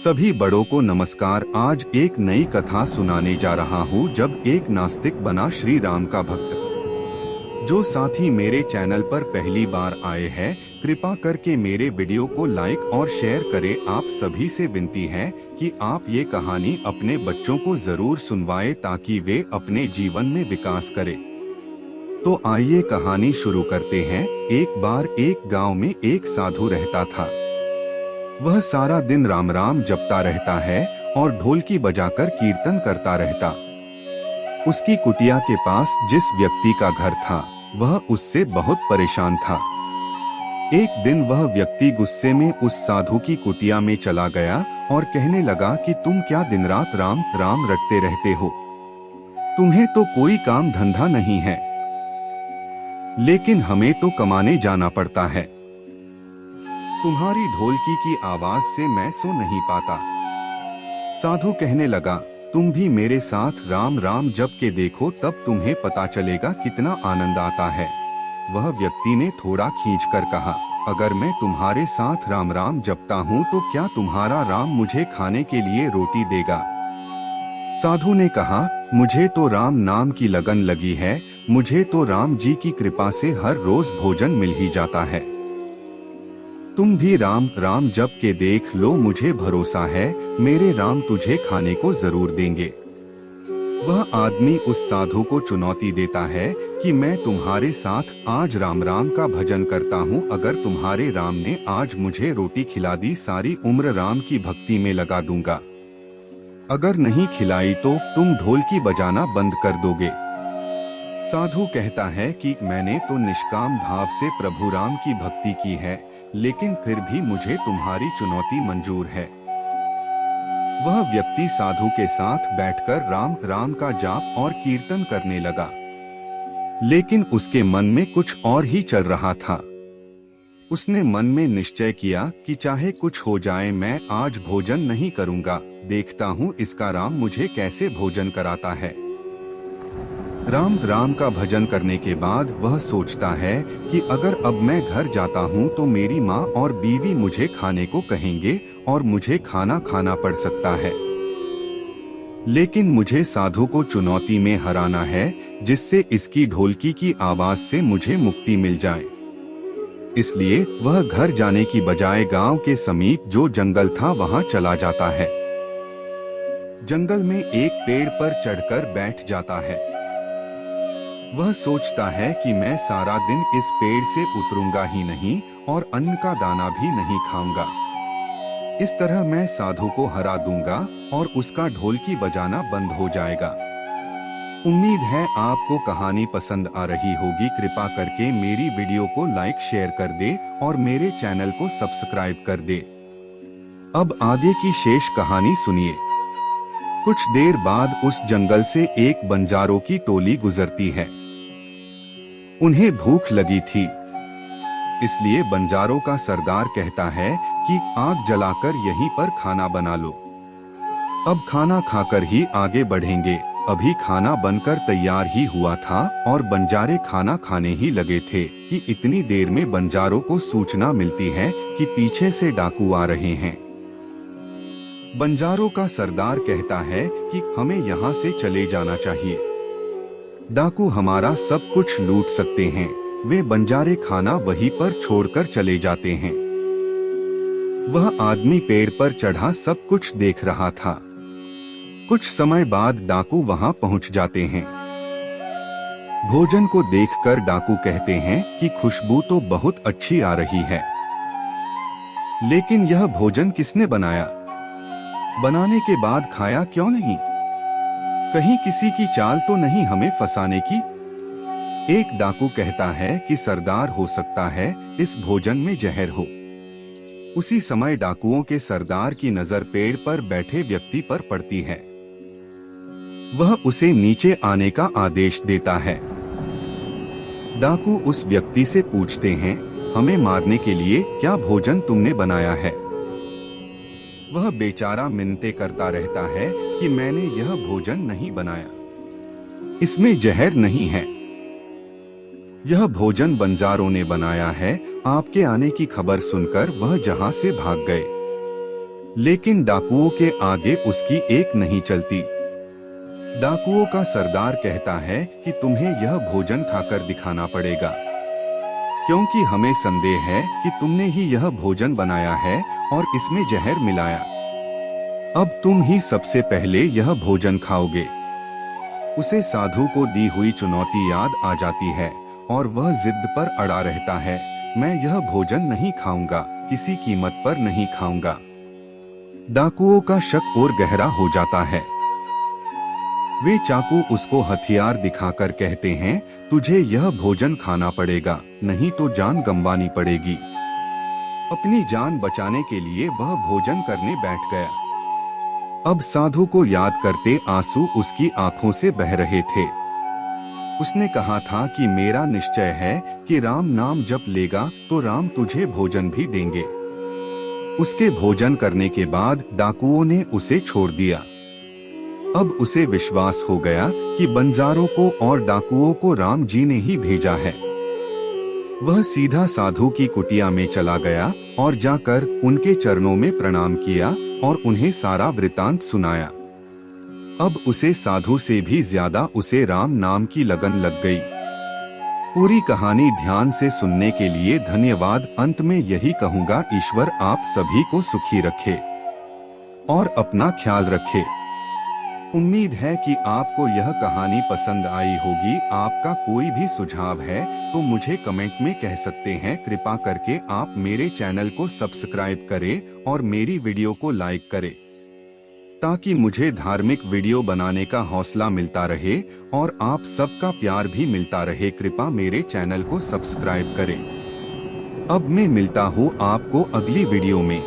सभी बड़ों को नमस्कार। आज एक नई कथा सुनाने जा रहा हूँ। जब एक नास्तिक बना श्री राम का भक्त। जो साथी मेरे चैनल पर पहली बार आए हैं, कृपा करके मेरे वीडियो को लाइक और शेयर करें। आप सभी से विनती है कि आप ये कहानी अपने बच्चों को जरूर सुनवाएं ताकि वे अपने जीवन में विकास करें। तो आइए कहानी शुरू करते हैं। एक बार एक गांव में एक साधु रहता था। वह सारा दिन राम राम जपता रहता है और ढोलकी बजाकर कीर्तन करता रहता। उसकी कुटिया के पास जिस व्यक्ति का घर था, वह उससे बहुत परेशान था। एक दिन वह व्यक्ति गुस्से में उस साधु की कुटिया में चला गया और कहने लगा कि तुम क्या दिन रात राम राम रटते रहते हो? तुम्हें तो कोई काम धंधा नहीं है, लेकिन हमें तो कमाने जाना पड़ता है। तुम्हारी ढोलकी की आवाज से मैं सो नहीं पाता। साधु कहने लगा, तुम भी मेरे साथ राम राम जप के देखो, तब तुम्हें पता चलेगा कितना आनंद आता है। वह व्यक्ति ने थोड़ा खींचकर कहा, अगर मैं तुम्हारे साथ राम राम जपता हूँ तो क्या तुम्हारा राम मुझे खाने के लिए रोटी देगा? साधु ने कहा, मुझे तो राम नाम की लगन लगी है। मुझे तो राम जी की कृपा से हर रोज भोजन मिल ही जाता है। तुम भी राम राम जप के देख लो, मुझे भरोसा है मेरे राम तुझे खाने को जरूर देंगे। वह आदमी उस साधु को चुनौती देता है कि मैं तुम्हारे साथ आज राम राम का भजन करता हूँ। अगर तुम्हारे राम ने आज मुझे रोटी खिला दी, सारी उम्र राम की भक्ति में लगा दूंगा। अगर नहीं खिलाई तो तुम ढोलकी बजाना बंद कर दोगे। साधु कहता है कि मैंने तो निष्काम भाव से प्रभु राम की भक्ति की है, लेकिन फिर भी मुझे तुम्हारी चुनौती मंजूर है। वह व्यक्ति साधु के साथ बैठकर राम राम का जाप और कीर्तन करने लगा, लेकिन उसके मन में कुछ और ही चल रहा था। उसने मन में निश्चय किया कि चाहे कुछ हो जाए मैं आज भोजन नहीं करूंगा। देखता हूँ इसका राम मुझे कैसे भोजन कराता है। राम राम का भजन करने के बाद वह सोचता है कि अगर अब मैं घर जाता हूँ तो मेरी माँ और बीवी मुझे खाने को कहेंगे और मुझे खाना खाना पड़ सकता है। लेकिन मुझे साधु को चुनौती में हराना है, जिससे इसकी ढोलकी की आवाज से मुझे मुक्ति मिल जाए। इसलिए वह घर जाने की बजाय गांव के समीप जो जंगल था वहां चला जाता है। जंगल में एक पेड़ पर चढ़कर बैठ जाता है। वह सोचता है कि मैं सारा दिन इस पेड़ से उतरूंगा ही नहीं और अन्न का दाना भी नहीं खाऊंगा। इस तरह मैं साधु को हरा दूंगा और उसका ढोलकी बजाना बंद हो जाएगा। उम्मीद है आपको कहानी पसंद आ रही होगी। कृपा करके मेरी वीडियो को लाइक शेयर कर दे और मेरे चैनल को सब्सक्राइब कर दे। अब आगे की शेष कहानी सुनिए। कुछ देर बाद उस जंगल से एक बंजारों की टोली गुजरती है। उन्हें भूख लगी थी, इसलिए बंजारों का सरदार कहता है कि आग जलाकर यहीं पर खाना बना लो। अब खाना खाकर ही आगे बढ़ेंगे। अभी खाना बनकर तैयार ही हुआ था और बंजारे खाना खाने ही लगे थे कि इतनी देर में बंजारों को सूचना मिलती है कि पीछे से डाकू आ रहे हैं। बंजारों का सरदार कहता है कि हमें यहाँ से चले जाना चाहिए। डाकू हमारा सब कुछ लूट सकते हैं। वे बंजारे खाना वहीं पर छोड़कर चले जाते हैं। वह आदमी पेड़ पर चढ़ा सब कुछ देख रहा था। कुछ समय बाद डाकू वहां पहुंच जाते हैं। भोजन को देखकर डाकू कहते हैं कि खुशबू तो बहुत अच्छी आ रही है, लेकिन यह भोजन किसने बनाया? बनाने के बाद खाया क्यों नहीं? कहीं किसी की चाल तो नहीं हमें फंसाने की? एक डाकू कहता है कि सरदार, हो सकता है इस भोजन में जहर हो। उसी समय डाकुओं के सरदार की नजर पेड़ पर बैठे व्यक्ति पर पड़ती है। वह उसे नीचे आने का आदेश देता है। डाकू उस व्यक्ति से पूछते हैं, हमें मारने के लिए क्या भोजन तुमने बनाया है? वह बेचारा मिन्नतें करता रहता है कि मैंने यह भोजन नहीं बनाया, इसमें जहर नहीं है। यह भोजन बंजारों ने बनाया है। आपके आने की खबर सुनकर वह जहां से भाग गए। लेकिन डाकुओं के आगे उसकी एक नहीं चलती। डाकुओं का सरदार कहता है कि तुम्हें यह भोजन खाकर दिखाना पड़ेगा, क्योंकि हमें संदेह है कि तुमने ही यह भोजन बनाया है और इसमें जहर मिलाया। अब तुम ही सबसे पहले यह भोजन खाओगे। उसे साधु को दी हुई चुनौती याद आ जाती है और वह जिद पर अड़ा रहता है, मैं यह भोजन नहीं खाऊंगा, किसी कीमत पर नहीं खाऊंगा। डाकुओं का शक और गहरा हो जाता है। वे चाकू उसको हथियार दिखाकर कहते हैं, तुझे यह भोजन खाना पड़ेगा, नहीं तो जान गंवानी पड़ेगी। अपनी जान बचाने के लिए वह भोजन करने बैठ गया। अब साधु को याद करते आंसू उसकी आंखों से बह रहे थे। उसने कहा था कि मेरा निश्चय है कि राम नाम जप लेगा तो राम तुझे भोजन भी देंगे। उसके भोजन करने के बाद डाकुओं ने उसे छोड़ दिया। अब उसे विश्वास हो गया कि बंजारों को और डाकुओं को राम जी ने ही भेजा है। वह सीधा साधु की कुटिया में चला गया और जाकर उनके चरणों में प्रणाम किया और उन्हें सारा वृतांत सुनाया। अब उसे साधु से भी ज्यादा उसे राम नाम की लगन लग गई। पूरी कहानी ध्यान से सुनने के लिए धन्यवाद। अंत में यही कहूँगा, ईश्वर आप सभी को सुखी रखे और अपना ख्याल रखे। उम्मीद है कि आपको यह कहानी पसंद आई होगी। आपका कोई भी सुझाव है तो मुझे कमेंट में कह सकते हैं। कृपा करके आप मेरे चैनल को सब्सक्राइब करें और मेरी वीडियो को लाइक करें, ताकि मुझे धार्मिक वीडियो बनाने का हौसला मिलता रहे और आप सबका प्यार भी मिलता रहे। कृपा मेरे चैनल को सब्सक्राइब करें। अब मैं मिलता हूँ आपको अगली वीडियो में।